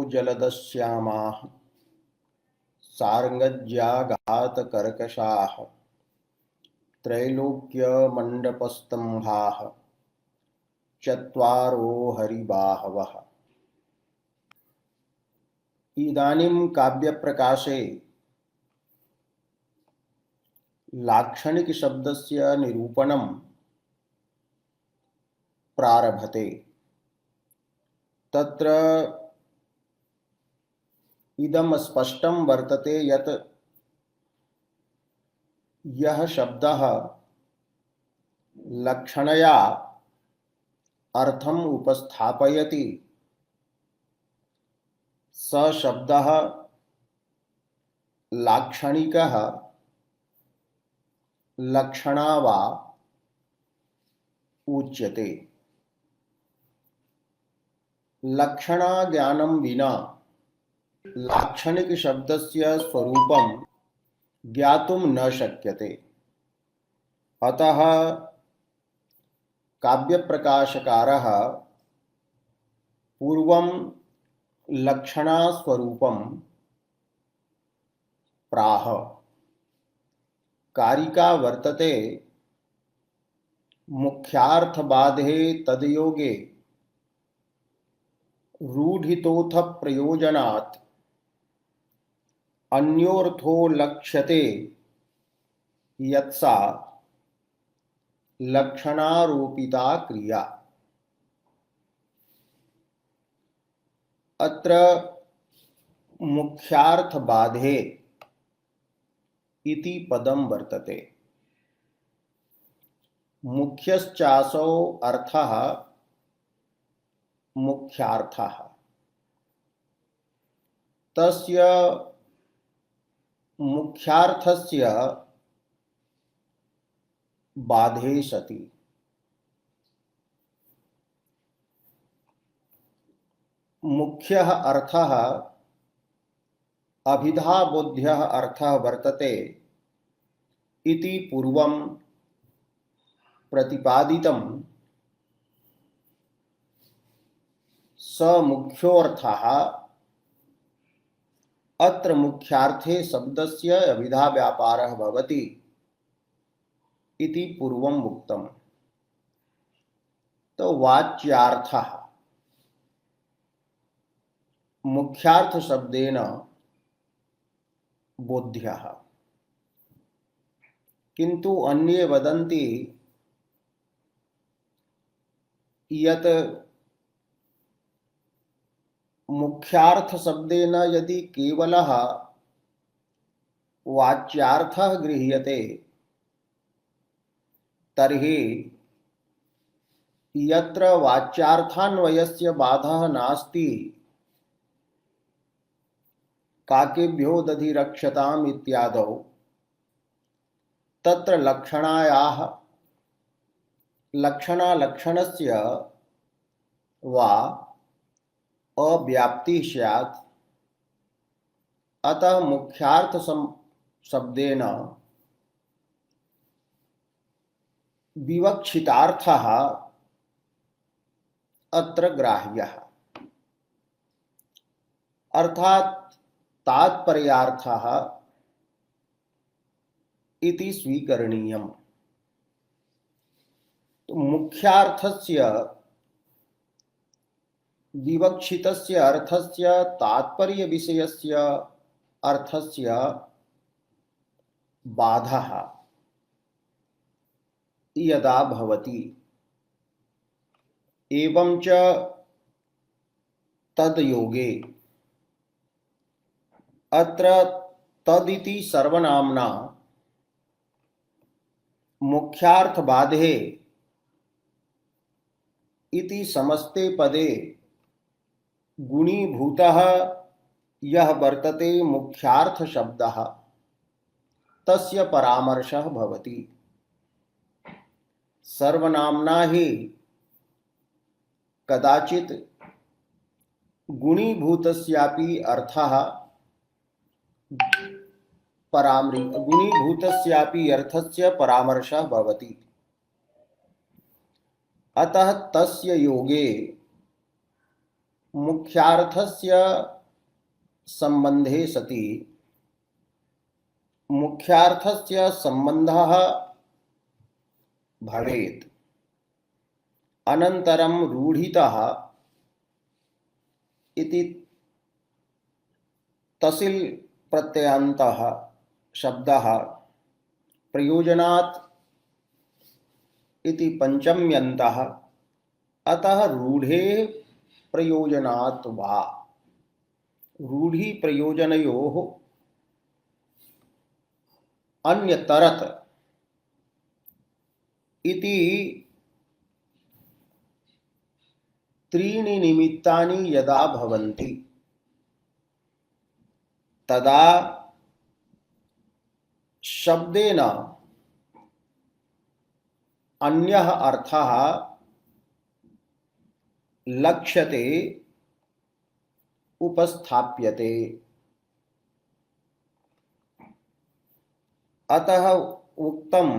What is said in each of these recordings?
जलदश्यामाः सार्ङ्गज्याघातकर्कशाः त्रैलोक्यमण्डपस्तम्भाः चत्वारो हरिबाहवः। इदानीं काव्यप्रकाशे लाक्षणिकशब्दस्य निरूपणं प्रारभते। तत्र इदं स्पष्टं वर्तते यत् यः शब्दः लक्षणया अर्थम् उपस्थापयति स शब्दः लाक्षणिकः लक्षणा वा उच्यते। लक्षणा ज्ञानं विना लाक्षणिक शब्दस्य स्वरूपं ज्ञातुं न शक्यते। अतः काव्यप्रकाशकारः पूर्वं लक्षणा स्वरूपं प्राह। कारिका वर्तते मुख्यार्थबाधे तद्योगे रूढितोऽथ प्रयोजनात् अन्योर्थो लक्ष्यते यत्सा लक्षणारोपिता क्रिया। अत्र मुख्यार्थबाधे इति पदं वर्तते। मुख्यश्चासौ अर्थः मुख्यार्थः। तस्य मुख्यार्थस्य बाधे सति मुख्यः अर्थः अभिधाबोध्यः अर्थः वर्तते इति पूर्वं प्रतिपादितं। स मुख्योऽर्थः अत्र मुख्यार्थे शब्दस्य अभिधा व्यापारः भवति इति पूर्वम् उक्तम्। तो वाच्यार्थः मुख्यार्थ शब्देन बोध्यः। किन्तु अन्ये वदन्ति यत् मुख्यार्थ शब्देन यदि केवलः वाच्यार्थः गृह्यते तर्हि यत्र वाच्यार्थान्वयस्य बाधः नास्ति काकेभ्यो दधिरक्षताम् इत्यादौ तत्र लक्षणायाः लक्षणस्य वा अव्याप्ति स्यात्। अतः मुख्यार्थ शब्देन विवक्षितार्थः अत्र ग्राह्यः, अर्थात् तात्पर्यार्थः इति स्वीकरणीयम्। तो मुख्यार्थस्य विवक्षितस्य अर्थस्य तात्पर्य विषयस्य अर्थस्य बाधः यदा भवति एवं च तद्योगे अत्र तदिति सर्वनाम्ना मुख्यार्थबाधे इति समस्ते पदे गुणीभूतः यः वर्तते मुख्यार्थ शब्दः तस्य परामर्शः भवति। सर्वनाम्ना हि कदाचित् गुणीभूतस्यापि अर्थः गुणीभूतस्यापि अर्थस्य परामर्शः भवति। अतः तस्य योगे मुख्यार्थस्य संबंधे सति मुख्यार्थस्य संबंधः भवेत्। अनन्तरं रूढितः इति तसिल् प्रत्ययान्तः शब्दः प्रयोजनात् इति पंचम्यन्तः, अतः रूढे प्रयोजनात् वा रूढ़ी प्रयोजनयोः अन्यतरत इति त्रीणि निमित्तानि यदा भवन्ति तदा शब्देन अन्यः अर्थः लक्ष्यते उपस्थाप्यते। अतः उक्तम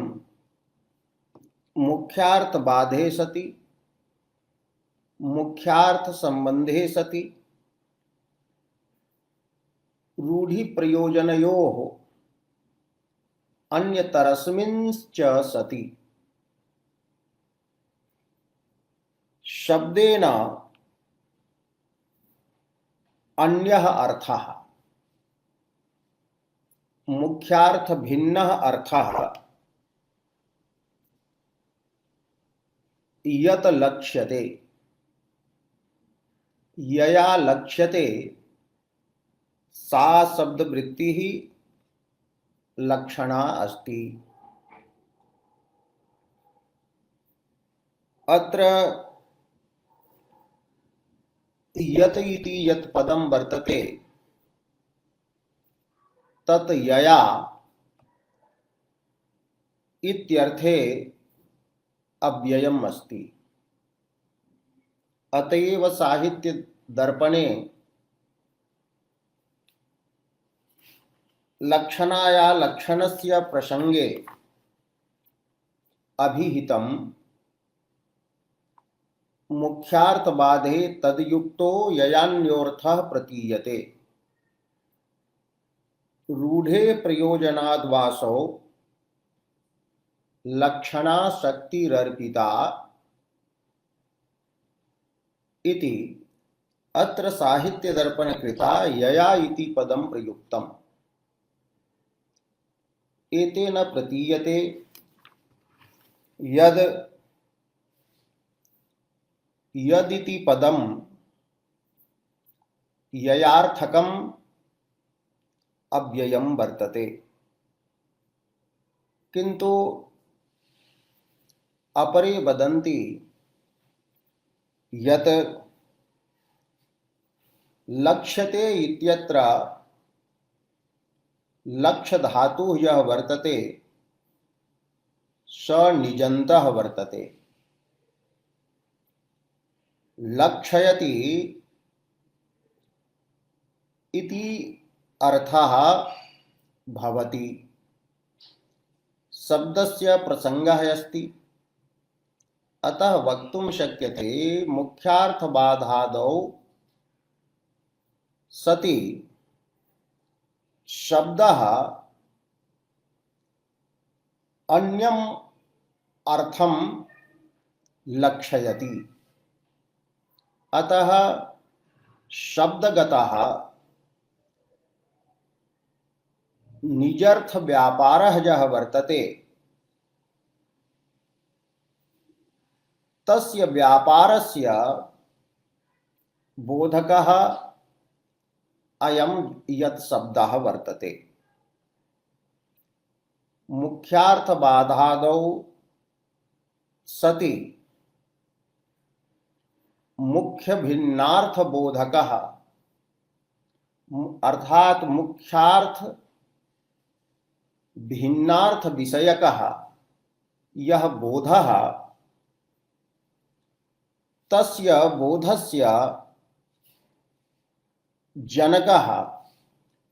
मुख्यार्थ बाधे सति मुख्यार्थ संबंधे सति रूढ़ि प्रयोजनयोः अन्यतरस्मिंश्च सति शब्देन अन्यः अर्थः मुख्यार्थ भिन्नः अर्थः यत लक्ष्यते यया लक्ष्यते सा शब्दवृत्तिः लक्षणा अस्ति। अत्र यत इति यत् पदं वर्तते तत् यया इत्यर्थे अव्ययम् अस्ति। अतएव साहित्य दर्पणे लक्षणाया लक्षणस्य प्रसंगे अभिहितं मुख्यार्थबाधे तद्युक्तो ययान्योर्थः प्रतीयते रूढ़े प्रयोजनाद्वासो लक्षणा शक्तिरर्पिता इति अत्र साहित्य दर्पण कृता यया इति पदं प्रयुक्तम्। एतेन प्रतीयते यद यदिति पदं ययार्थकम् अव्ययम् वर्तते, किंतु अपरे वदन्ति यत् लक्ष्यते इत्यत्र लक्ष्य धातुः यः वर्तते स निजन्तः वर्तते। लक्षयति इति अर्थः भवति, शब्दस्य प्रसंगः अस्ति। अतः वक्तुं शक्यते मुख्यार्थबाधादौ सति शब्दः अन्यम् अर्थं लक्षयति। अतः शब्दगतः निजर्थ व्यापारः यः वर्तते तस्य व्यापारस्य बोधकः अयं यत् शब्दः वर्तते। मुख्यार्थबाधादौ सति मुख्य भिन्नार्थ बोधकः अर्थात मुख्यार्थ भिन्नार्थ विषयकः यह बोधः तस्य बोधस्य जनकः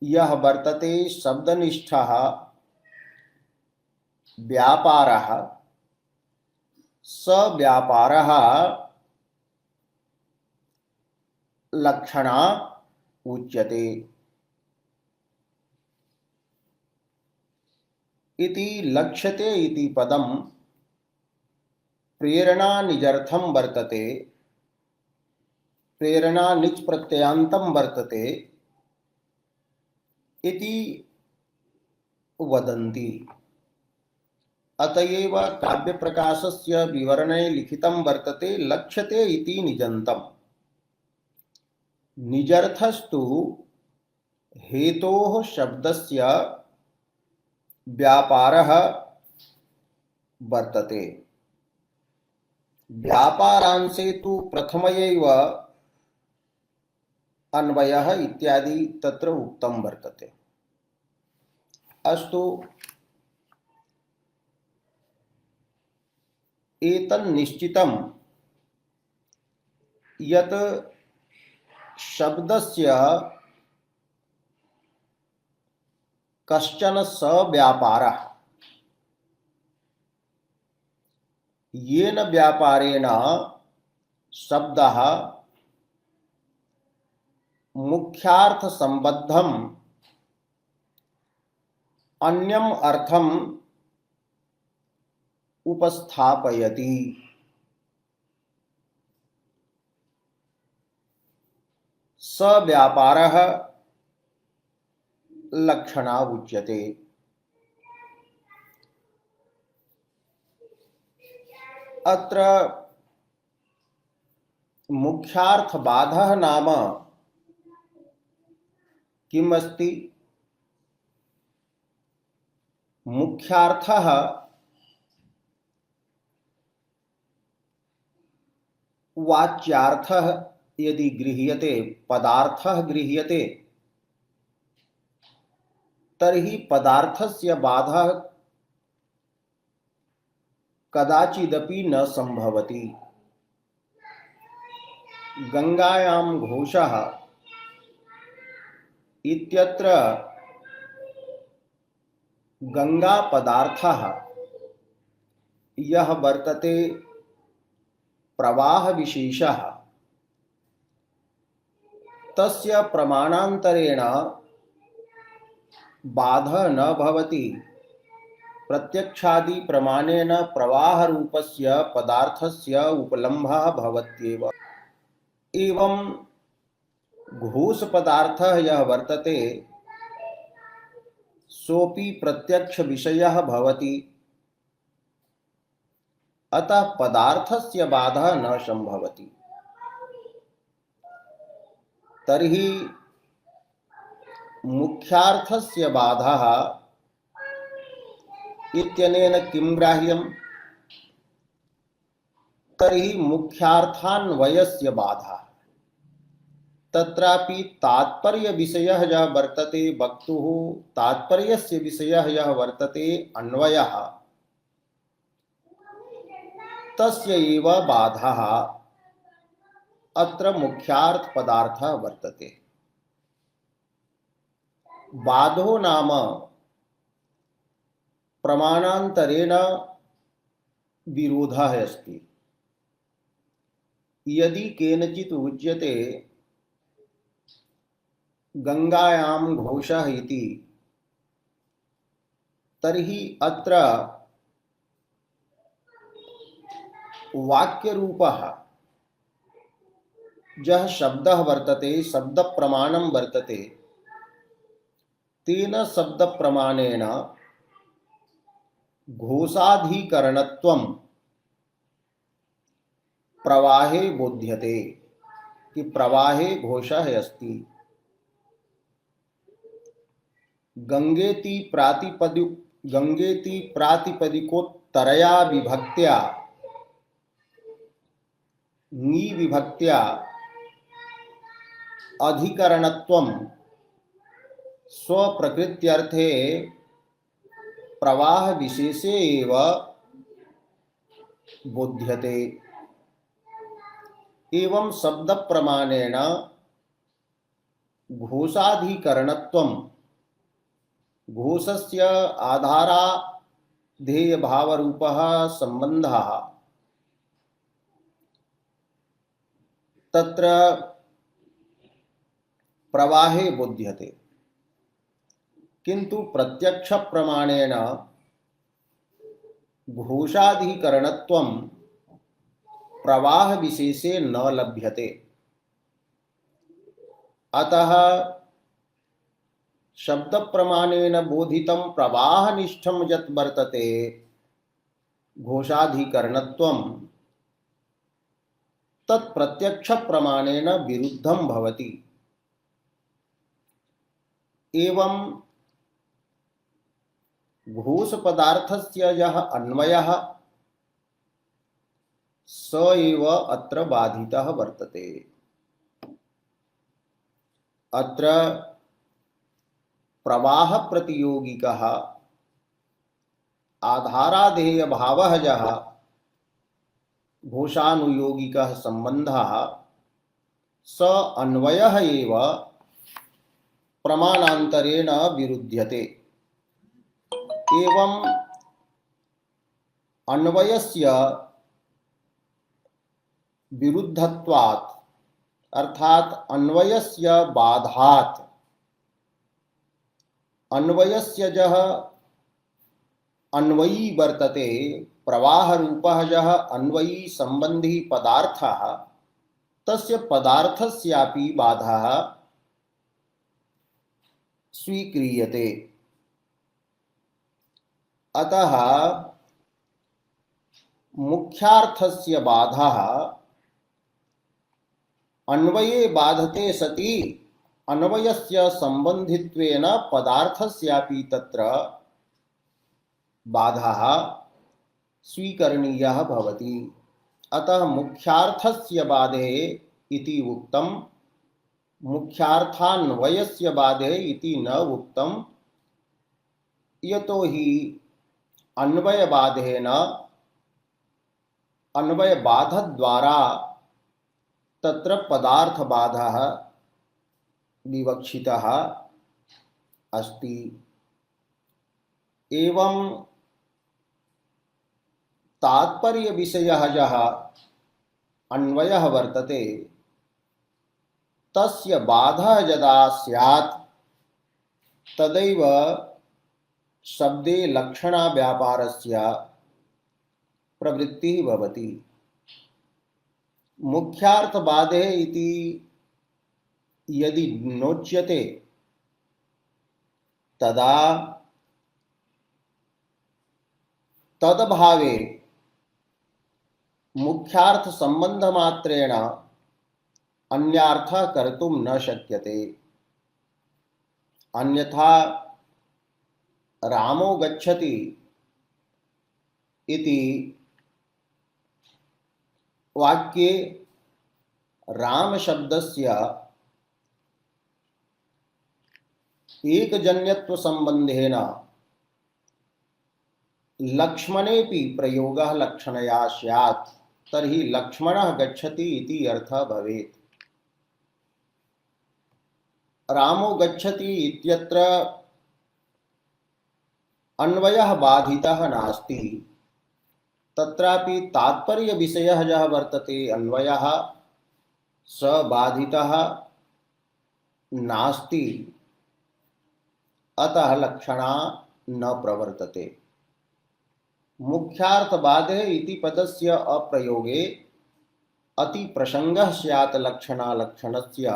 यह वर्तते शब्दनिष्ठः व्यापारः स व्यापारः लक्षणा उच्यते। इति लक्ष्यते इति पदं प्रेरणा निजर्थं वर्तते, प्रेरणा निज प्रत्ययान्तं वर्तते इति वदन्ति। अतएव काव्यप्रकाशस्य विवरणे लिखितं वर्तते लक्ष्यते इति निजन्तम्। निजर्थस्तु हेतोः शब्दस्य व्यापारः वर्तते। व्यापारांशे तु प्रथमयैव अन्वयः इत्यादि तत्र उक्तं वर्तते। अस्तु, एतन्निश्चितं यत् शब्दस्य कश्चन सव्यापारः, येन व्यापारेण शब्दः मुख्यार्थसम्बद्धम् अन्यम् अर्थम् उपस्थापयति। स व्यापारः लक्षणा उच्यते। अत्र मुख्यार्थबाधः नाम किम् अस्ति? मुख्यार्थः वाच्यार्थः यदि गृह्यते, पदार्थः गृह्यते, तर्हि पदार्थस्य बाधः कदाचिदपि न संभवति। गंगायां घोषः इत्यत्र गंगा पदार्थः यः वर्तते प्रवाह विशेषः, तस्य प्रमाणान्तरेण बाधः न भवति। प्रत्यक्षादि प्रमाणेन प्रवाह रूपस्य पदार्थस्य उपलम्भः भवत्येव। एवं घोष पदार्थः यः वर्तते सोऽपि प्रत्यक्ष विषयः भवति। अतः पदार्थस्य बाधः न संभवति। तर्हि मुख्यार्थस्य बाधः इत्यनेन किं ग्राह्यम्? तर्हि मुख्यार्थान्वयस्य बाधः। तत्रापि तात्पर्य विषयः यः वर्तते वक्तुः, तात्पर्यस्य विषयः यः वर्तते अन्वयः, तस्य एव बाधः अत्र मुख्यार्थ पदार्थः वर्तते। बाधो नाम प्रमाणान्तरेण विरोधः अस्ति। यदि केनचित् उच्यते गंगायां घोषः इति, तर्हि अत्र वाक्यरूपः यः शब्दः वर्तते, शब्दप्रमाणं वर्तते, तेन शब्दप्रमाणेन घोषाधिकरणत्वं प्रवाहे बोध्यते कि प्रवाहे घोषः अस्ति। गंगेति प्रातिपदिकोत्तरया विभक्त्या ङी विभक्त्या अधिकरणत्वं स्वप्रकृत्यर्थे प्रवाह विशेषे एव बोध्यते। एवं शब्द प्रमाणेन घोषाधिकरणत्वं, घोषस्य आधाराधेय भावरूपः संबन्धः तत्र प्रवाहे बोध्यते। किंतु प्रत्यक्ष प्रमाणेन घोषाधिकरणत्वं प्रवाह विशेषे न लभ्यते। अतः शब्द प्रमाणेन बोधितं प्रवाहनिष्ठं यत् वर्तते घोषाधिकरणत्वं तत् प्रत्यक्ष प्रमाणेन विरुद्धं भवति। एवं घोष पदार्थस्य यः अन्वयः स एव अत्र बाधितः वर्तते। अत्र प्रवाह प्रतियोगिकः आधाराधेय भावः यः घोषानुयोगिकः सम्बन्धः स अन्वयः एव प्रमाणान्तरेण विरुध्यते। एवं अन्वयस्य विरुद्धत्वात् अर्थात अन्वयस्य बाधात् अन्वयस्य यः अन्वयी वर्तते प्रवाह रूपः यः अन्वयी संबंधी पदार्थः तस्य पदार्थस्यापि बाधः स्वीक्रियते। अतः मुख्यार्थस्य बाधः अन्वये बाधते सति अन्वयस्य संबंधित्वेन पदार्थस्यापि तत्र बाधः स्वीकरणीयः भवति। अतः मुख्यार्थस्य बाधे इति उक्तं, मुख्यार्थान्वयस्य बाधे इति न उक्तं, यतो हि अन्वयबाधेन अन्वयबाधद्वारा तत्र पदार्थबाधः विवक्षितः अस्ति। एवं तात्पर्य विषयः यः अन्वयः वर्तते तस्य बाधः यदा स्यात् तदैव शब्दे लक्षणा व्यापारस्य प्रवृत्तिः भवति। मुख्यार्थबाधे इति यदि नोच्यते तदा तदभावे मुख्यार्थ संबंध मात्रेण अन्यार्थः कर्तुं न शक्यते। अन्यथा रामो गच्छति इति वाक्ये राम शब्दस्य एकजन्यत्व संबंधेन लक्ष्मणेपि प्रयोगः लक्षणया स्यात् तर्हि लक्ष्मणः गच्छति इति अर्थः भवेत्। रामो गच्छति इत्यत्र अन्वयः बाधितः नास्ति, तत्रापि तात्पर्य विषयः यः वर्तते अन्वयः स बाधितः नास्ति, अतः लक्षणा न प्रवर्तते। मुख्यार्थबाधे इति पदस्य अप्रयोगे अति प्रसंगः स्यात् लक्षणा लक्षणस्य,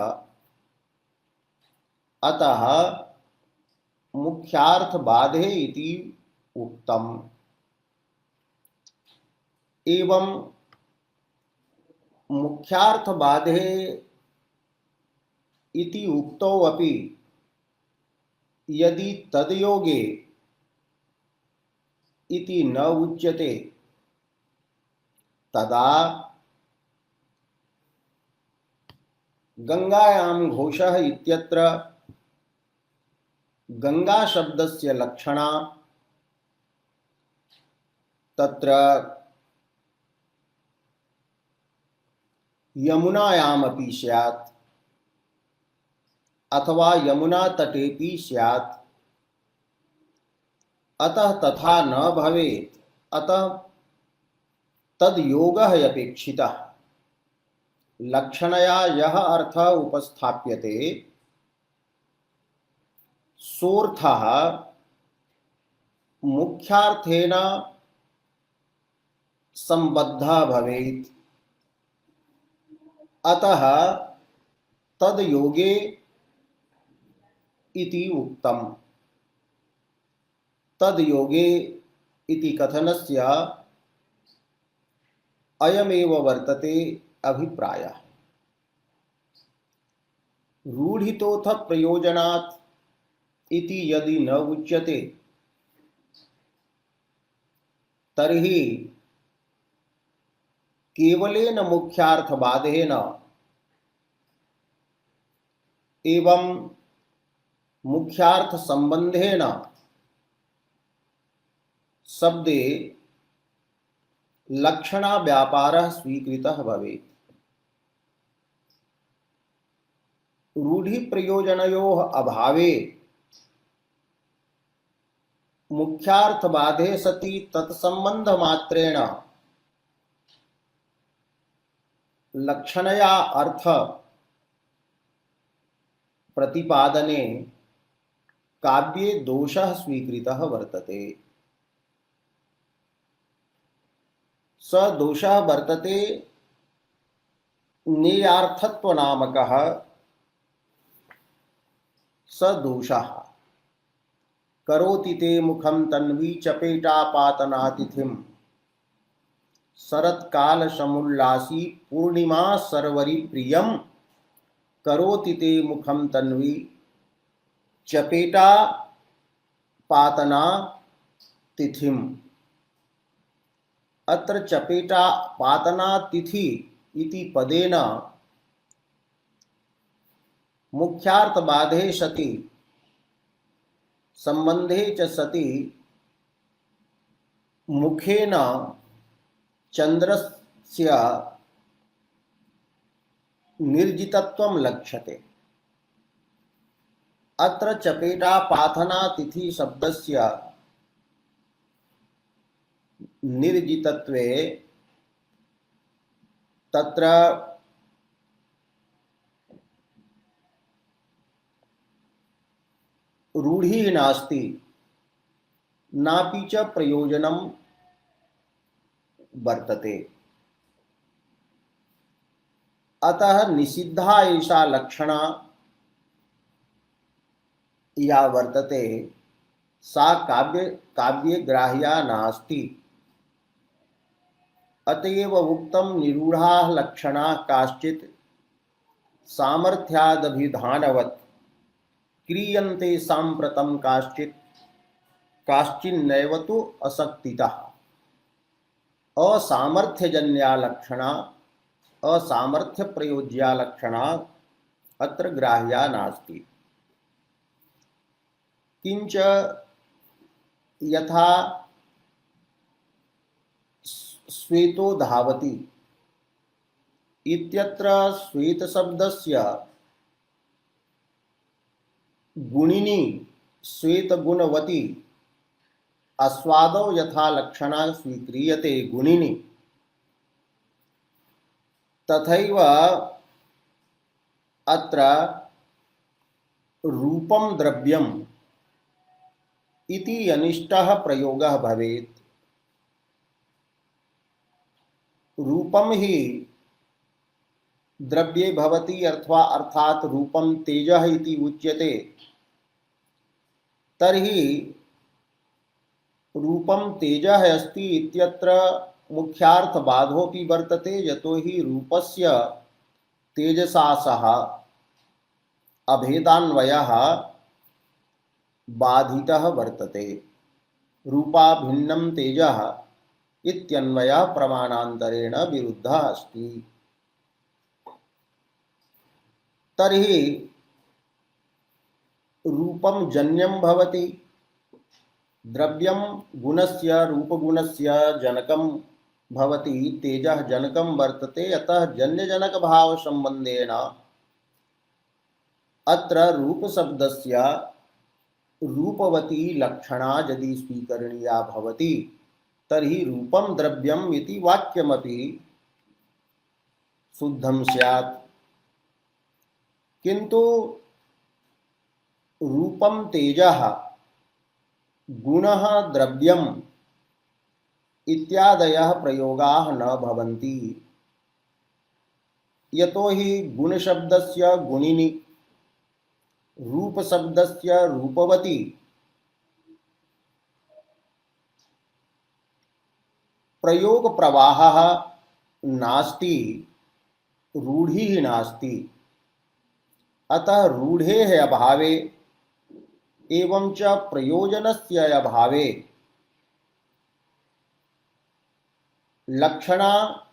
अतः मुख्यार्थबाधे इति उक्तम्। एवं मुख्यार्थबाधे इति उक्तौ अपि यदि तद्योगे इति न उच्यते तदा गंगायां घोषः इत्यत्र गंगा शब्दस्य लक्षणा तत्र यमुनायामपि स्यात् अथवा यमुना तटेपि स्यात्, अतः तथा न भवेत्। अतः तद्योगः अपेक्षितः। लक्षणया यः अर्थः उपस्थाप्यते सोऽर्थः मुख्यार्थेन संबद्धा भवेत्। अतः तद योगे इति उक्तम्। तद योगे इति कथनस्य अयमेव वर्तते अभिप्रायः। रूढितोऽथ प्रयोजनात् इति यदि न उच्यते तर्हि केवलेन मुख्यार्थवादेन एवं मुख्यार्थ संबंधेन शब्दे लक्षणा व्यापारः स्वीकृतः भवेत्। रूढ़ि प्रयोजनयोः अभावे मुख्यार्थवादे सति तत्संबंध मात्रेण लक्षणया अर्थ प्रतिपादने काव्ये दोषः स्वीकृतः वर्तते। स दोषः वर्तते नेयार्थत्वनामकः स दोषः। करोति ते मुखं तन्वी चपेटापातनातिथिं शरत्काल समुल्लासी पूर्णिमा सर्वरि प्रियं करोति ते मुखं तन्वी चपेटापातना तिथिम। अत्र चपेटापातना तिथि इति पदेन मुख्यार्थबाधे सति संबंधे च सति मुखेन चंद्रस्य निर्जितत्वं लक्ष्यते। अत्र चपेटापातना तिथि शब्दस्य निर्जितत्वे तत्र रूढ़िः नास्ति नापि च प्रयोजनं वर्तते। अतः निषिद्धा एषा लक्षणा या वर्तते सा काव्ये ग्राह्या नास्ति। अतएव उक्तं निरूढ़ा लक्षणा काश्चित् सामर्थ्यादभिधानवत् क्रियन्ते साम्प्रतं काश्चिन्नैव तु असक्तितः। असामर्थ्यजन्या लक्षणा असामर्थ्य प्रयोज्या लक्षणा अत्र ग्राह्या नास्ति। किंच यथा श्वेतो धावति इत्यत्र श्वेत शब्दस्य गुणिनी श्वेत गुणवती आस्वादौ यथा लक्षणा स्वीक्रियते गुणिनी तथैव अत्र रूपं द्रव्यम् इति अनिष्टः प्रयोगः भवेत्। रूपं हि द्रव्ये भवति अर्थात रूपं तेजः इति उच्यते। तर्हि रूपं तेजः अस्ति इत्यत्र मुख्यार्थबाधोऽपि वर्तते। यतो हि रूपस्य तेजसा सह अभेदान्वयः बाधितः वर्तते। रूपा भिन्नं तेजः इत्यन्वयः प्रमाणान्तरेण विरुद्धः अस्ति। तर्हि रूपं जन्यं भवति। द्रव्यं गुणस्य रूपगुणस्य जनकं भवति। तेजः जनकं वर्तते। अतः जन्यजनक भाव संबंधेन अत्र रूप शब्दस्य रूपवती लक्षणा यदि स्वीकरणीया भवति तर्हि रूपं द्रव्यम् इति वाक्यमपि शुद्धं स्यात्। किन्तु रूपं तेजः गुणः द्रव्यम् इत्यादयः प्रयोगाः न भवन्ति। यतो हि गुणशब्दस्य गुणिनि, रूपशब्दस्य रूपवती, प्रयोग प्रवाहः नास्ति, रूढ़िः नास्ति। अतः रूढ़ेः अभावे एवं च प्रयोजनस्य अभावे लक्षणा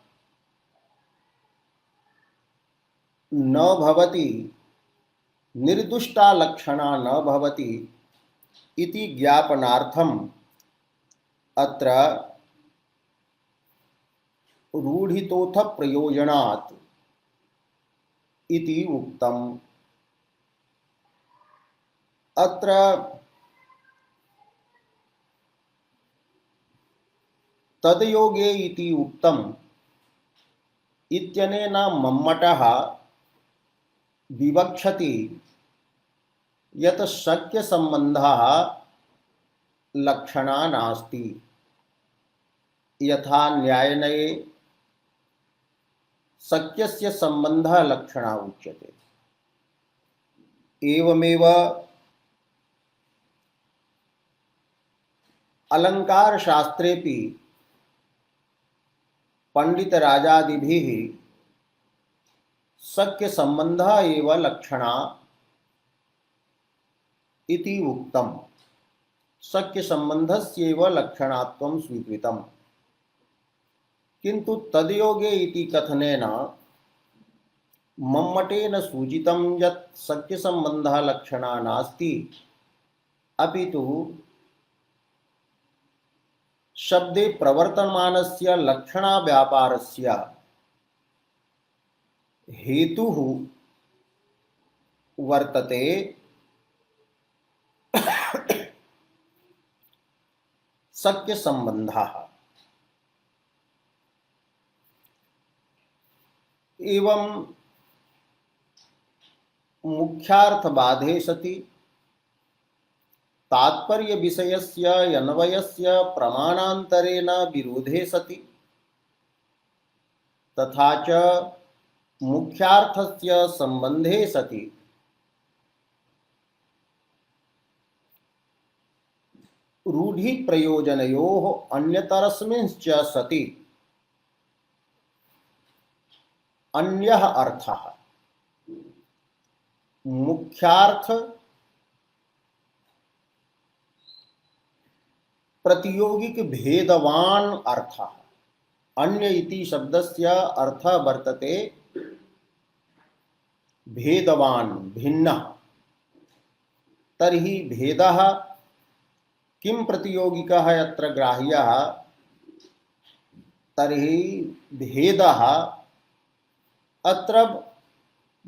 न भवति, निर्दुष्टा लक्षणा न भवति इति ज्ञापनार्थम् अत्र रूढ़ितोऽथ प्रयोजनात् इति उक्तम्। अत्र तद्योगे इति उक्तम् इत्यनेन मम्मटः विवक्षति यत् शक्यसम्बन्धः लक्षणा नास्ति, यथा न्यायनये शक्यस्य सम्बन्धः लक्षणा उच्यते। एवमेव अलंकार शास्त्रेपि पंडितराजादिभिः शक्य संबंधः एव लक्षणा इति उक्तम्। शक्य संबंधस्यैव लक्षणात्वं स्वीकृतम्। किन्तु तद्योगे इति कथनेन मम्मटेन सूचितं यत् शक्य संबंधः लक्षणा नास्ति, अपितु शब्दे प्रवर्तमानस्य लक्षणा व्यापारस्य हेतुः वर्तते। शक्य संबंधः एवं मुख्यार्थबाधे सति तात्पर्य विषयस्य अन्वयस्य प्रमाणान्तरेण विरोधे सति तथा च मुख्यार्थस्य संबंधे सति रूढ़ि प्रयोजनयोः अन्यतरस्मिंश्च सति अन्यः अर्थः मुख्यार्थ प्रतियोगिक भेदवान अर्थः। अन्य इति शब्दस्य अर्थः वर्तते भेदवान, भिन्नः। तर्हि भेदः किं प्रतियोगिकः यत्र ग्राह्यः, तर्हि भेदः अत्र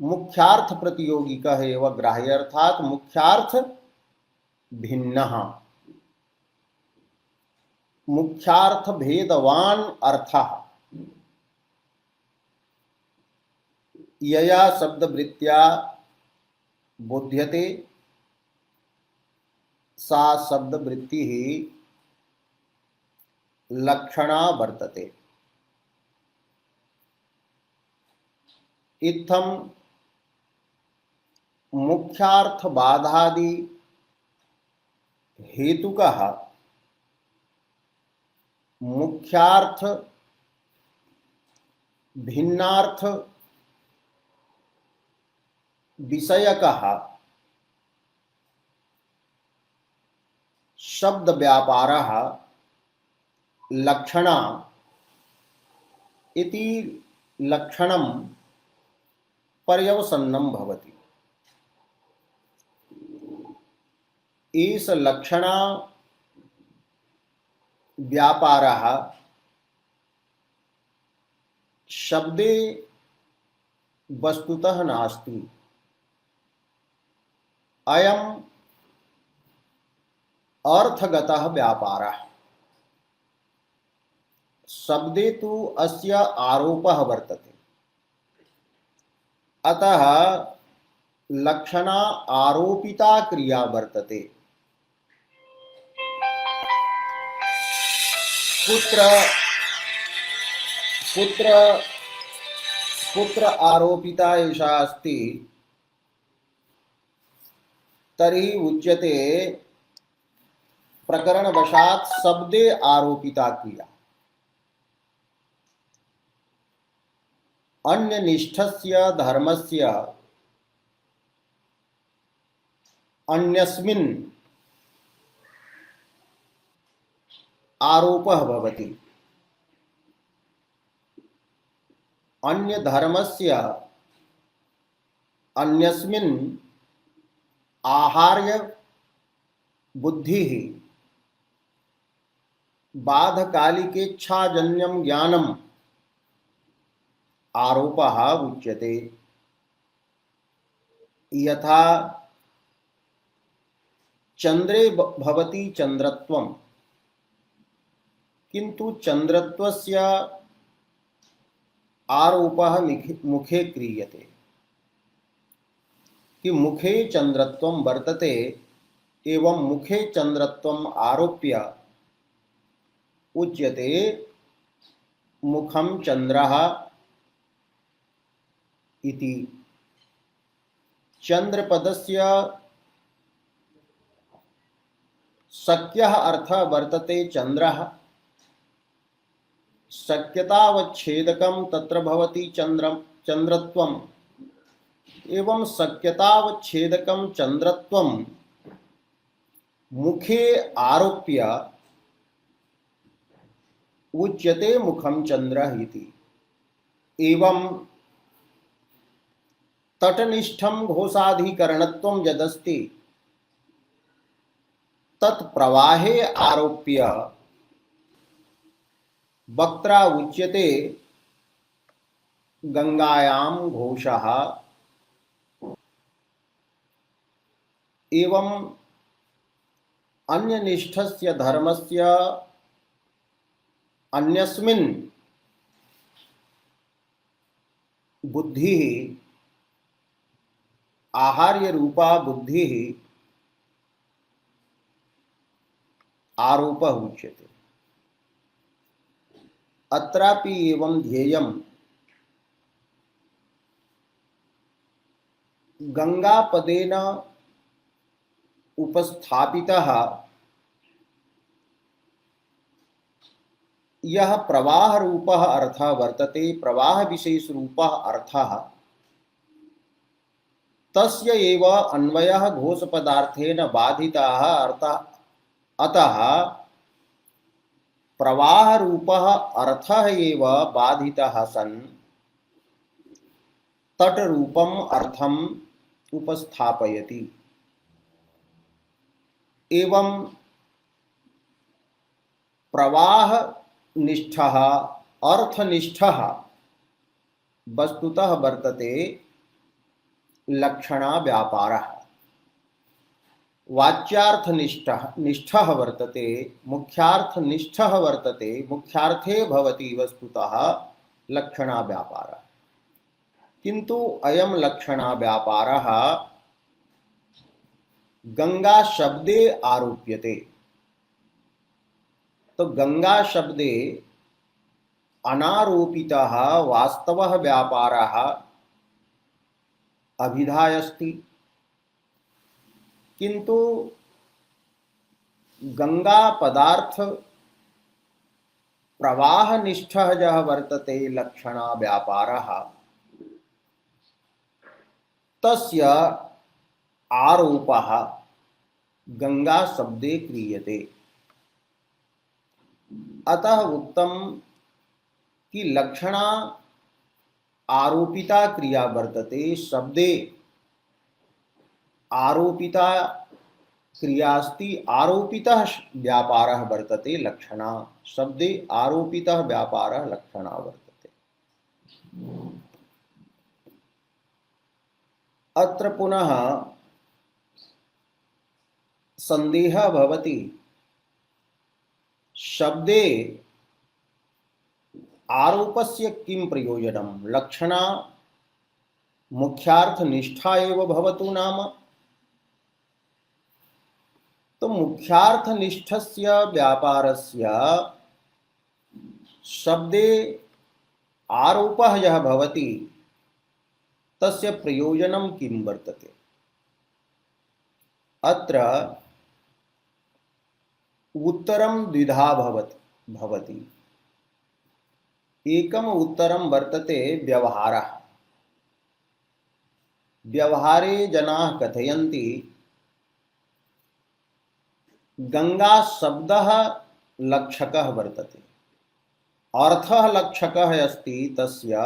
मुख्यार्थ प्रतियोगिकः एव ग्राह्य, अर्थात मुख्यार्थ भिन्नः, मुख्यार्थ भेदवान अर्थः। यया शब्दवृत्त्या बोध्यते सा शब्दवृत्तिः लक्षणा वर्तते। इत्थं मुख्यार्थ बाधादि हेतुकः मुख्यार्थ भिन्नार्थ विषयकः शब्द व्यापारः लक्षणा इति लक्षणं पर्यवसन्नं भवति। एष लक्षणा व्यापारः शब्दे वस्तुतः नास्ति। अयम् अर्थगतः व्यापारः। शब्दे तु अस्य आरोपः वर्तते। अतः लक्षणा आरोपिता क्रिया वर्तते। पुत्र पुत्र पुत्र आरोपिता एषा अस्ति तर्हि उच्यते प्रकरणवशात् शब्दे आरोपिता क्रिया। अन्यनिष्ठस्य धर्मस्य अन्यस्मिन् आरोपः भवति। अन्य धर्मस्य अन्यस्मिन् आहार्य बुद्धिः बाधकालिकेच्छाजन्यं ज्ञानम् आरोपः उच्यते। यथा चंद्रे भवति चंद्रत्वं, किंतु चंद्रत्वस्य आरोपः मुखे क्रियते कि मुखे चंद्रत्वं वर्तते, एवं मुखे चंद्रत्वम् आरोप्य उच्यते मुखं चंद्रः इति। चंद्रपदस्य शक्यः अर्थः वर्तते चंद्रः, शक्यतावच्छेदकं तत्र भवति चंद्रत्वम्, एवं शक्यतावच्छेदकं चंद्रत्वं मुखे आरोप्य उच्यते मुखं चंद्रः इति। एवं तटनिष्ठं घोषाधिकरणत्वं यदस्ति तत्प्रवाहे आरोप्य वक्त्रा उच्यते गंगायां घोषः। एवं अन्यनिष्ठस्य धर्मस्य अन्यस्मिन् बुद्धिः आहार्य रूपा बुद्धिः आरोपः उच्यते। अत्रापि एवं ध्येयम् गंगापदेन उपस्थापितः यह प्रवाह रूपः अर्थः वर्तते, प्रवाह विशेष रूपः अर्थः, तस्य एव अन्वयः घोष पदार्थेन बाधितः अर्थः। अतः प्रवाह रूपः अर्थः एव बाधितः सन् तट रूपम् अर्थम् उपस्थापयति। एवं प्रवाह निष्ठः अर्थनिष्ठः वस्तुतः वर्तते लक्षणा व्यापारः, वाच्यार्थनिष्ठः वर्तते मुख्यार्थनिष्ठः वर्तते, मुख्यार्थे भवति वस्तुतः लक्षणा व्यापारः। किंतु अयं लक्षणा व्यापारः गंगा शब्दे आरोप्यते। तो गंगा शब्दे अनारोपितः वास्तवः व्यापारः अभिधायस्ति, किंतु गंगा पदार्थ प्रवाह निष्ठः यः वर्तते लक्षणा व्यापारः, तस्य आरोपः गंगा शब्दे क्रियते। अतः उक्तम कि लक्षणा आरोपिता क्रिया वर्तते, शब्दे आरोपिता क्रिया अस्ति, आरोपितः व्यापारः वर्तते लक्षणा, शब्दे आरोपितः व्यापारः लक्षणा वर्तते। अत्र पुनः संदेहः भवति, शब्दे आरोपस्य किं प्रयोजनं, लक्षणा मुख्यार्थ निष्ठा एव भवतु नाम। तो मुख्यार्थ निष्ठस्य व्यापारस्य शब्दे आरोपः यः भवति तस्य प्रयोजनं किं वर्तते। अत्र उत्तरं द्विधा भवति। एकम उत्तरं वर्तते व्यवहारः। व्यवहारे जनाः कथयन्ति गंगा शब्दः लक्षकः वर्तते, अर्थः लक्षकः अस्ति तस्य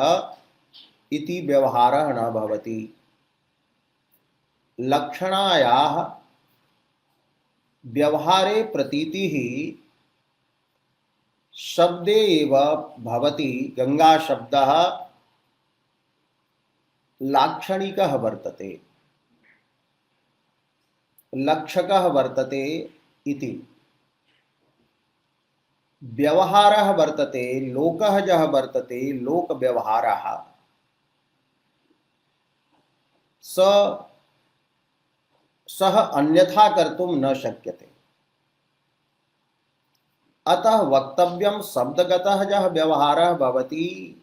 इति व्यवहारः न भवति। लक्षणायाः व्यवहारे प्रतीतिः शब्दे एव भवति। गंगा शब्दः लाक्षणिकः वर्तते, लक्षकः वर्तते इति। व्यवहारः वर्तते, लोकः यः वर्तते, लोक व्यवहारः सः अन्यथा कर्तुं न शक्यते। अतः वक्तव्यं शब्दगतः यः व्यवहारः भवति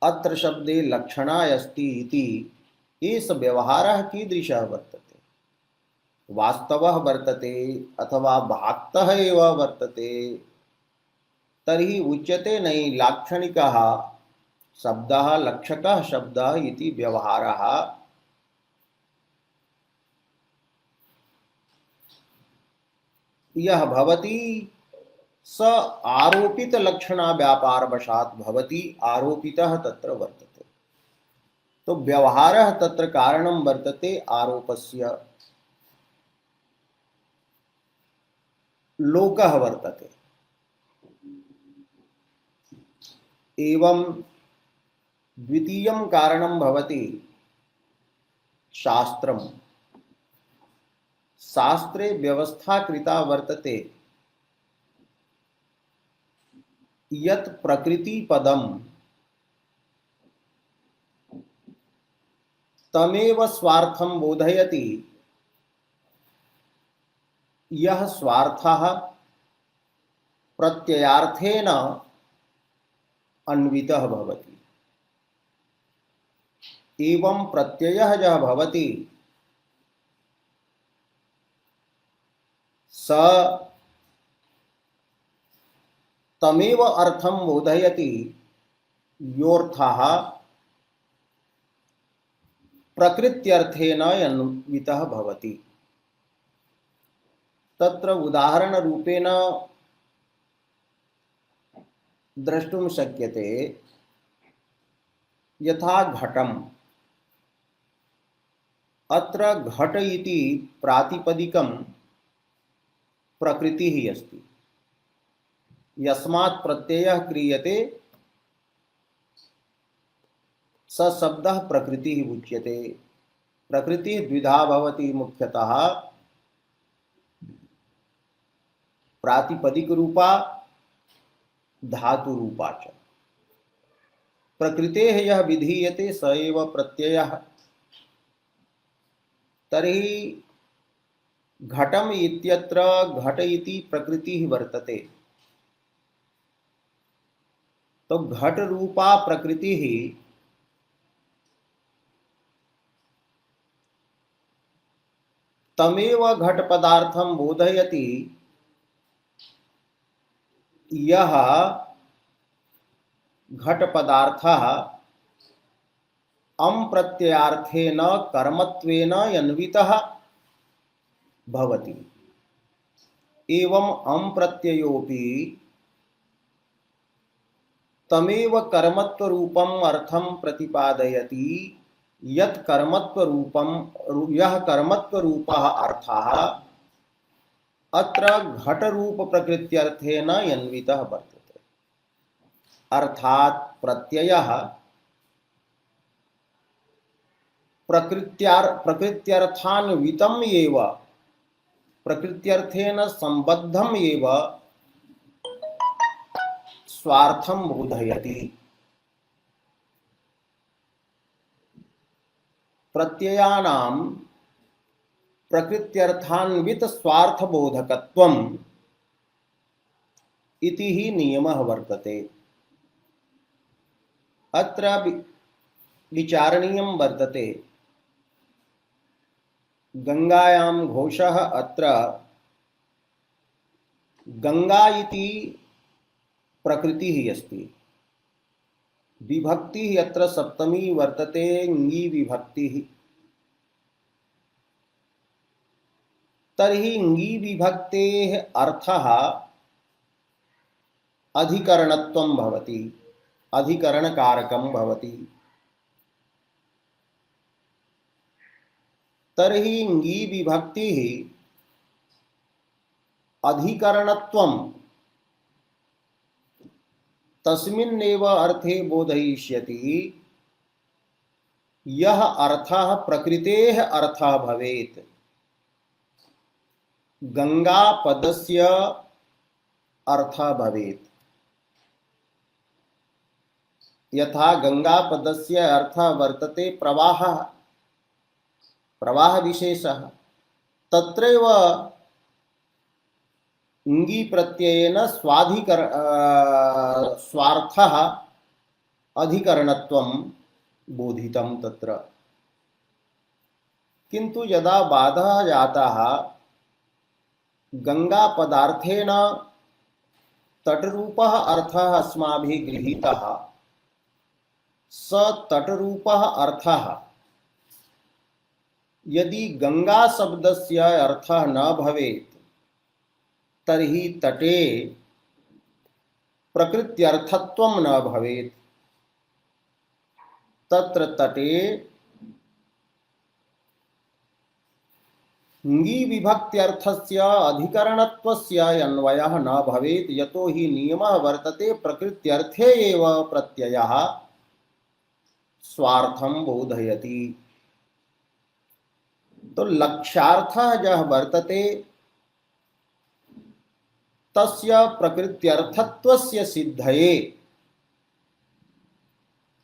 अत्र शब्दे लक्षणाय अस्ति इति। एष व्यवहारः कीदृशः वर्तते, वास्तवः वर्तते अथवा भाक्तः एव वर्तते, तर्हि उच्यते नहि लाक्षणिकः शब्दः लक्षकः शब्दः इति व्यवहारः यः भवति स आरोपित लक्षणा व्यापार वशात् भवति। आरोपितः तत्र वर्तते, तो व्यवहारः तत्र कारणं वर्तते आरोपस्य। लोकः वर्तते। एवं द्वितीयं कारणं भवति शास्त्रम्। शास्त्रे व्यवस्था कृता वर्तते यत् प्रकृतिपदं तमेव स्वार्थं बोधयति। यः स्वार्थः प्रत्ययार्थेन अन्वितः भवति। एवं प्रत्ययः यः भवति स तमेव अर्थं बोधयति योऽर्थः प्रकृत्यर्थेन अन्वितः भवति। तत्र उदाहरणरूपेण द्रष्टुं शक्यते यथा घटम्। अत्र घट इति प्रातिपदिकं प्रकृतिः अस्ति। यस्मात् प्रत्ययः क्रियते स शब्दः प्रकृतिः उच्यते। प्रकृतिः द्विधा भवति मुख्यतः प्रातिपदिक रूपा धातु रूपा च। प्रकृतेः यः विधीयते स एव प्रत्ययः। तर्हि घटम इत्यत्र घट इति प्रकृतिः वर्तते, तो घट रूपा प्रकृतिः तमेव घट पदार्थं बोधयति यह घट पदार्थः अम प्रत्ययार्थेन कर्मत्वेन अन्वितः भवति। एवं अम प्रत्ययोपि तमेव कर्मत्व रूपम अर्थम प्रतिपादयति यत् कर्मत्व रूपम यः कर्मत्व रूपः अर्थः अत्र घट रूप प्रकृत्यर्थेन अन्वितः वर्तते। अर्थात् प्रत्ययः प्रकृत्यर्थान्वितम् एव, प्रकृत्यर्थेन संबद्धम् एव स्वार्थं बोधयति। प्रत्ययानां प्रकृत्यर्थान्वित स्वार्थबोधकत्वम् इति हि नियमः वर्तते। अत्र विचारणीयं वर्तते, गंगायां घोषः अत्र गंगा इति प्रकृतिः अस्ति, विभक्तिः अत्र सप्तमी वर्तते, ङी विभक्तिः। तर्हि ङी विभक्तेः अर्थः अधिकरणत्वं भवति, अधिकरणकारकं भवति। तर्हि ङी विभक्तिः अधिकरणत्वं तस्मिन्नेव अर्थे बोधयिष्यति यः अर्थः प्रकृतेः अर्थः भवेत्। गंगा पदस्य अर्थः भवेत्। यथा गंगा पदस्य अर्थः वर्तते प्रवाहः, प्रवाह विशेषः, तत्रैव ङी प्रत्ययेन स्वार्थः अधिकरणत्वं बोधितं तत्र। किन्तु यदा बाधः जातः गंगा पदार्थेन तटरूपः अर्थः अस्माभिः गृहीतः, स तटरूपः अर्थः यदि गंगा शब्दस्य अर्थः न भवेत् तर्हि तटे प्रकृत्यर्थत्वं न भवेत्। तत्र तटे ङी विभक्त्यर्थस्य अधिकरणत्वस्य अन्वयः न भवेत्, यतो हि नियमः वर्तते प्रकृत्यर्थे एव प्रत्ययः स्वार्थं बोधयति। तो लक्ष्यार्थः यः वर्तते तस्य प्रकृत्यर्थत्वस्य सिद्धये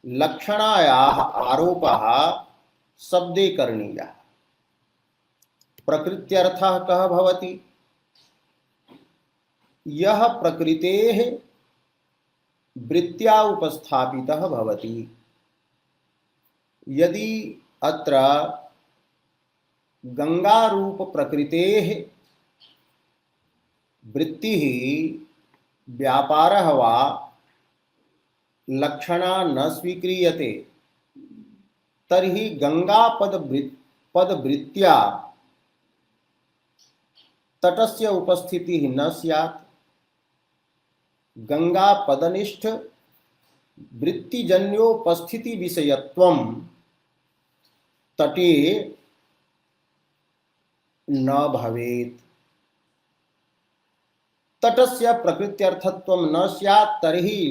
लक्षणायाः आरोपः शब्दे करणीयः। प्रकृत्यर्थः कः भवति? यः प्रकृतेः वृत्त्या उपस्थापितः भवति। यदि अत्र गंगारूप प्रकृतेः वृत्तिः व्यापारः वा लक्षणा न स्वीक्रियते तर्हि पदवृत्त्या तटस्य उपस्थितिः न स्यात्। गंगा पदनिष्ठ वृत्तिजन्योपस्थिति विषयत्वं तटे न भवेत्। तटस्य प्रकृत्यर्थत्वं न स्यात् तर्हि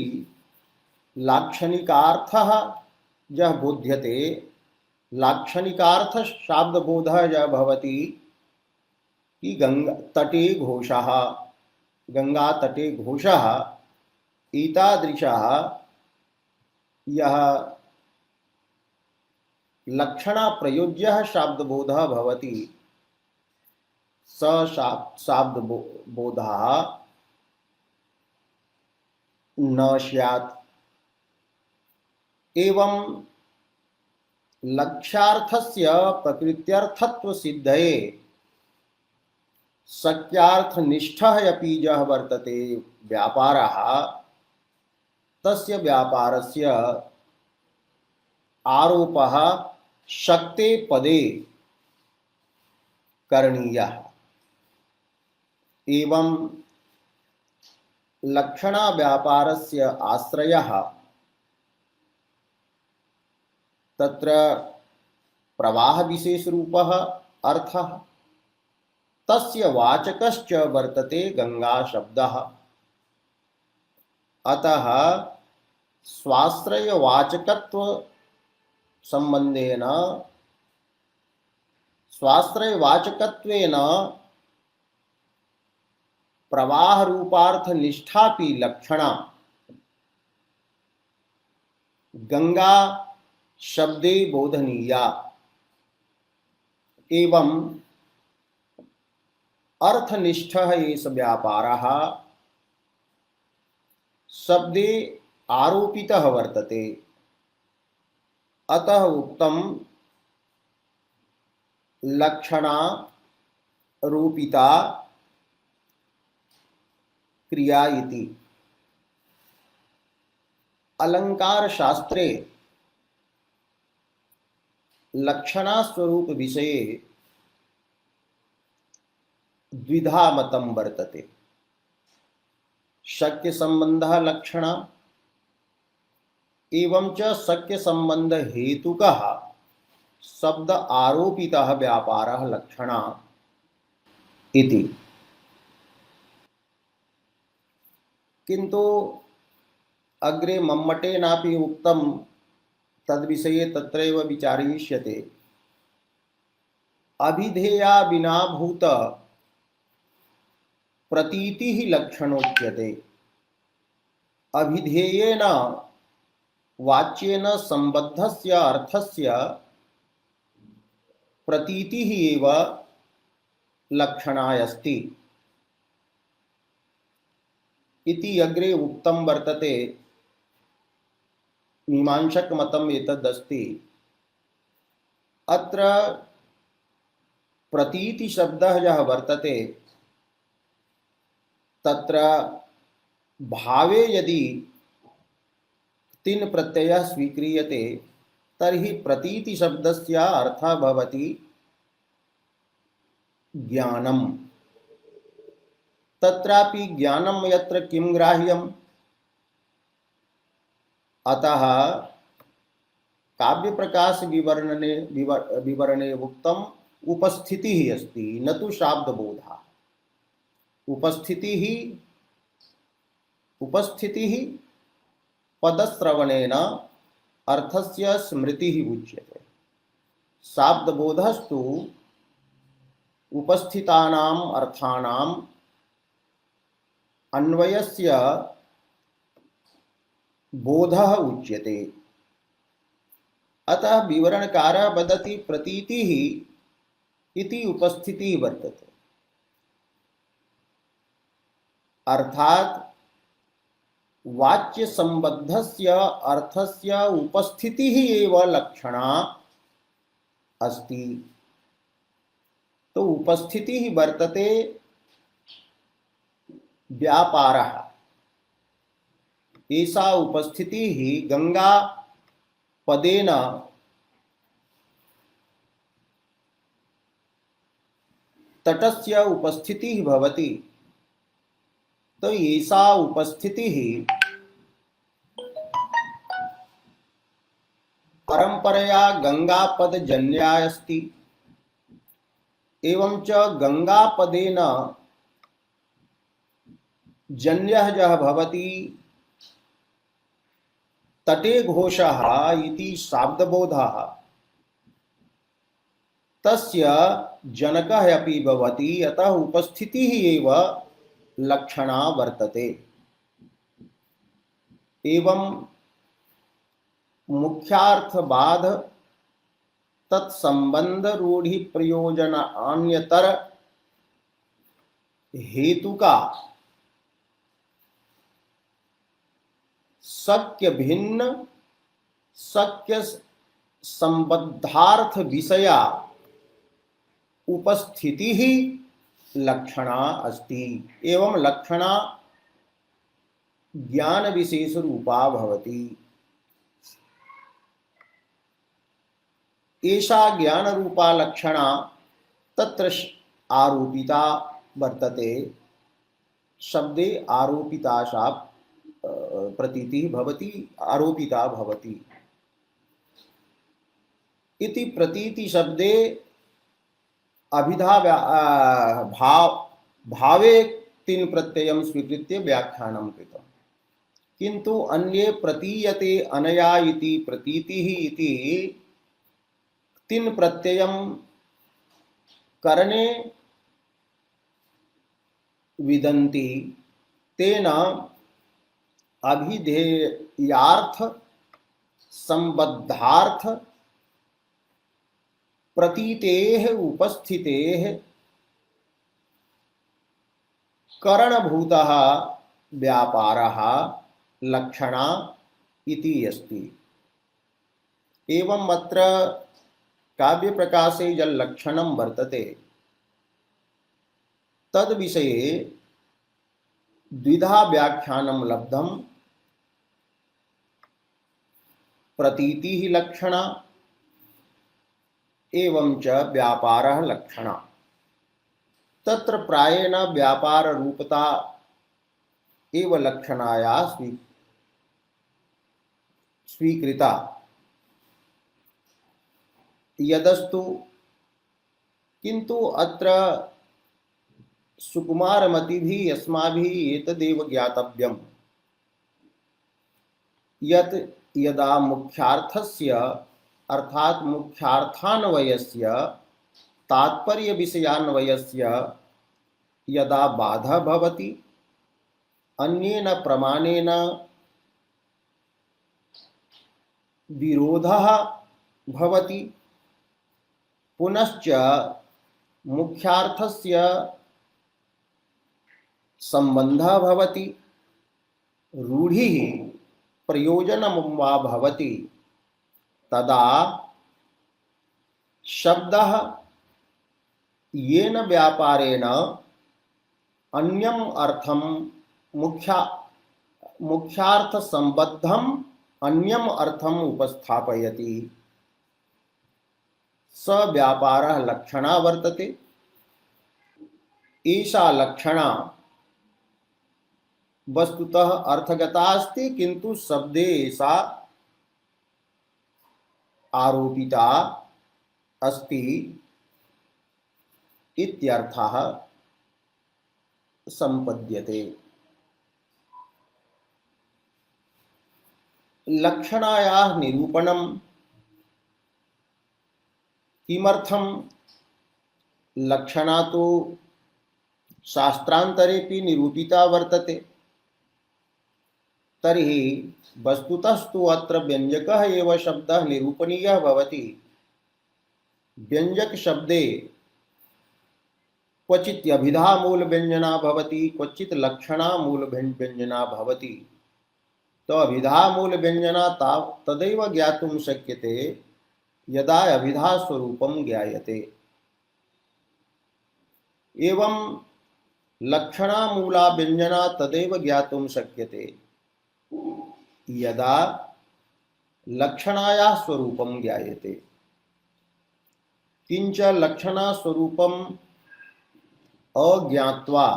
लाक्षणिकार्थः यः बोध्यते, लाक्षणिकार्थ शाब्दबोधः यः भवति कि गंगा तटे घोषः, गंगा तटे घोषः, एतादृशः यः लक्षणा प्रयोज्यः शाब्दबोधः भवति स शाब्दबोधः न स्यात्। एवं लक्ष्यार्थस्य प्रकृत्यर्थत्व सिद्धये शक्यार्थनिष्ठः अपि यः वर्तते व्यापारः, तस्य व्यापारस्य आरोपः शक्ते पदे करणीयः। एवं लक्षणा व्यापारस्य आश्रयः तत्र प्रवाह विशेष रूपः अर्थः, तस्य वाचकश्च वर्तते गंगा शब्दः। अतः स्वाश्रयवाचकत्व संबंधेन स्वाश्रयवाचकत्वेन प्रवाह रूपार्थ निष्ठापि लक्षणा गंगा शब्दे बोधनीया। एवं अर्थनिष्ठः एष व्यापारः शब्दे आरोपितः वर्तते, अतः उक्तं लक्षणा रूपिता क्रिया इति। अलंकार शास्त्रे लक्षणा स्वरूप विषये द्विधा मतं वर्तते। शक्य संबंधः लक्षणा एवं च शक्य संबंध हेतुकः शब्द आरोपितः व्यापारः लक्षणा इति। किन्तु अग्रे मम्मटेनापि उक्तं तद्विषये तत्रैव विचारयिष्यते। अभिधेया विना भूत प्रतीतिः लक्षणोच्यते। अभिधेयेन वाच्येन संबद्धस्य अर्थस्य प्रतीतिः एव लक्षणायस्ति इति अग्रे उक्तं वर्तते। मीमांसक मतम् एतदस्ति। अत्र प्रतीति शब्दः यः वर्तते तत्र भावे यदि तिन् प्रत्ययः स्वीक्रियते तर्हि प्रतीति शब्दस्य अर्थः भवति ज्ञानम्। तत्रापि ज्ञानं यत्र किं ग्राह्यम्, अतः काव्यप्रकाश विवरणे उक्तम् उपस्थितिः अस्ति, न तु शाब्दबोधः। उपस्थितिः पदश्रवणेन अर्थस्य स्मृतिः उच्यते। शाब्दबोधस्तु उपस्थितानाम् अर्थानाम् अन्वयस्य बोधः उच्यते। अतः विवरणकारः वदति प्रतीतिः इति उपस्थितिः वर्तते। अर्थात वाच्य संबद्धस्य अर्थस्य उपस्थितिः एव लक्षणा अस्ति। तो उपस्थितिः वर्तते व्यापारः। एषा उपस्थितिः गंगा पदेन तटस्य उपस्थितिः भवति। तो एषा उपस्थितिः परंपरया गंगापदजन्या अस्ति। एवं च गंगापदेन जन्यः यः भवति तटे घोषः इति शाब्दबोधः, तस्य जनकः अपि भवति। अतः उपस्थितिः एव लक्षणा वर्तते। एवं मुख्यार्थबाध तत्संबंध रूढ़ि प्रयोजनान्यतर हेतुका शक्य भिन्न शक्य संबद्धार्थ विषया उपस्थिति ही लक्षणा अस्ति। एवं लक्षणा ज्ञान विशेष रूपा भवति। एषा ज्ञान रूपा लक्षणा तत्र आरोपिता वर्तते। शब्दे आरोपिता सा प्रतीतिः भवति, आरोपिता भवति। इति प्रतीति शब्दे अभिधा भावे तीन प्रत्ययं स्वीकृत्य व्याख्यानं कृतम्। किन्तु अन्ये प्रतीयते अनया इति प्रतीतिः इति तीन प्रत्ययं करणे विदन्ति। तेन अभिधेयार्थ संबद्धार्थ प्रतीतेः उपस्थितेः करणभूतः व्यापारः लक्षणा इति अस्ति। एवं अत्र काव्यप्रकाशे यत् लक्षणं वर्तते तद् विषये द्विधा व्याख्यानं लब्धं। प्रतीतिः लक्षणा एवं च व्यापारः लक्षणा। तत्र प्रायेण व्यापार रूपता एव लक्षणाया स्वीकृता। यदस्तु किन्तु अत्र सुकुमारमतिभिः अस्माभिः एतदेव ज्ञातव्यं यत् यदा मुख्यार्थस्य अर्थात मुख्यार्थान्वयस्य तात्पर्य विषयान्वयस्य यदा बाधा भवति अन्येन प्रमाणेन विरोधः भवति, पुनश्च मुख्यार्थस्य संबंधः भवति, रूढ़िः प्रयोजनं वा भवति, तदा शब्दः येन व्यापारेण अन्यम अर्थम मुख्यार्थ संबद्धम अन्यम अर्थम उपस्थापयति स व्यापारः लक्षणा वर्तते। एषा लक्षणा वस्तुतः अर्थगता अस्ति, किन्तु शब्दे एषा आरोपिता अस्ति इत्यर्थः संपद्यते। लक्षणायाः निरूपणं किमर्थं? लक्षणा तो शास्त्रान्तरेपि निरूपिता वर्तते। तर्हि वस्तुतस्तु अत्र व्यंजकः एव शब्दः निरूपणीयः भवति। व्यंजक शब्दे क्वचित् अभिधा मूल व्यंजना भवति, क्वचित् लक्षणा मूल व्यंजना भवति। तो अभिधा मूल व्यंजना तदैव ज्ञातुं शक्यते यदा अभिधा स्वरूपं ज्ञायते। एवं लक्षणा मूला व्यंजना तदैव ज्ञातुं शक्यते यदा लक्षणायाः स्वरूपं ज्ञायते। किंच लक्षणा स्वरूपम अज्ञात्वा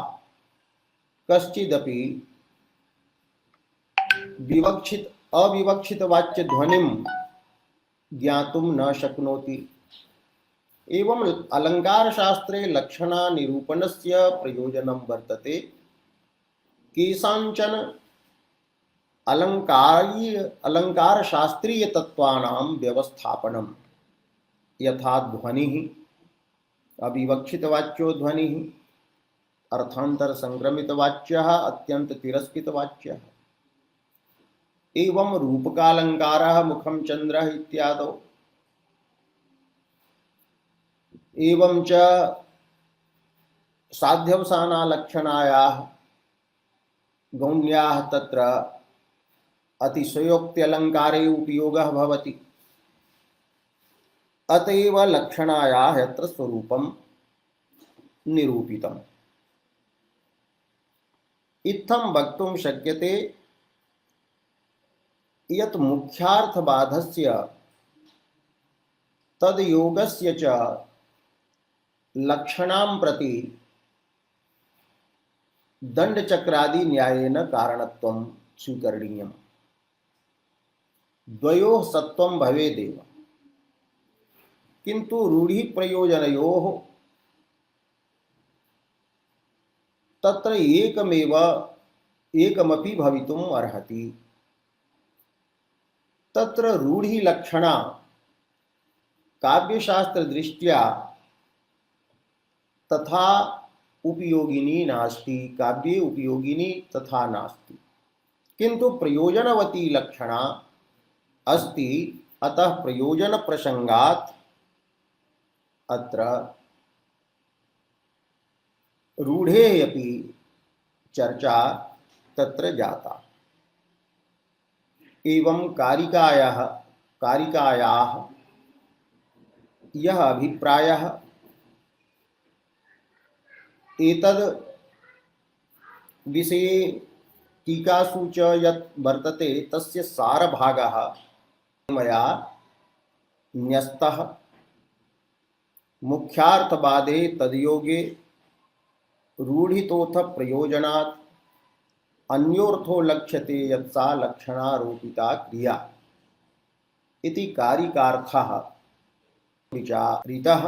कश्चिदपि अविवक्षित वाच्य ध्वनिं ज्ञातुं न शक्नोति। एवं अलंकार शास्त्रे लक्षणा निरूपणस्य प्रयोजनं वर्तते केषाञ्चन अलंकार शास्त्रीय तत्वानां व्यवस्थापनम्। यथा ध्वनिः अविवक्षित वाच्यो ध्वनिः, अर्थांतर संक्रमित वाच्यः, अत्यंत तिरस्कृत वाच्यः। एवं रूपकालंकारः मुखं चंद्रः इत्यादौ। एवं च साध्यवसाना लक्षणायाः गौण्याः तत्र अतिशयोक्त्यलंकारे उपयोगः भवति। अतएव लक्षणायाः यत्र स्वरूपं निरूपितम्। इत्थं वक्तुं शक्यते यत् मुख्यार्थबाधस्य तद्योगस्य च लक्षणां प्रति दंडचक्रादि न्यायेन कारणत्वं स्वीकरणीयम्। द्वयोः सत्वं भवेदेव, किंतु रूढ़ि प्रयोजनयोः तत्र एकमपि भवितुम् अर्हति। तत्र रूढ़ि लक्षणा काव्यशास्त्र दृष्ट्या तथा उपयोगिनी नास्ति, काव्ये उपयोगिनी तथा नास्ति, किंतु प्रयोजनवती लक्षणा अस्ति। अतः प्रयोजन प्रसंगात् अत्र रूढ़े अपि चर्चा तत्र जाता। एवं कारिकायाः यः अभिप्रायः एतद् विषये टीकासु च यत् वर्तते तस्य सारभागः मया न्यस्तः। मुख्यार्थवादे तद्योगे रूढितोऽथ प्रयोजनात् अन्योर्थो लक्ष्यते यत्सा लक्षणारोपिता क्रिया इति कारिकार्थः विचारितः।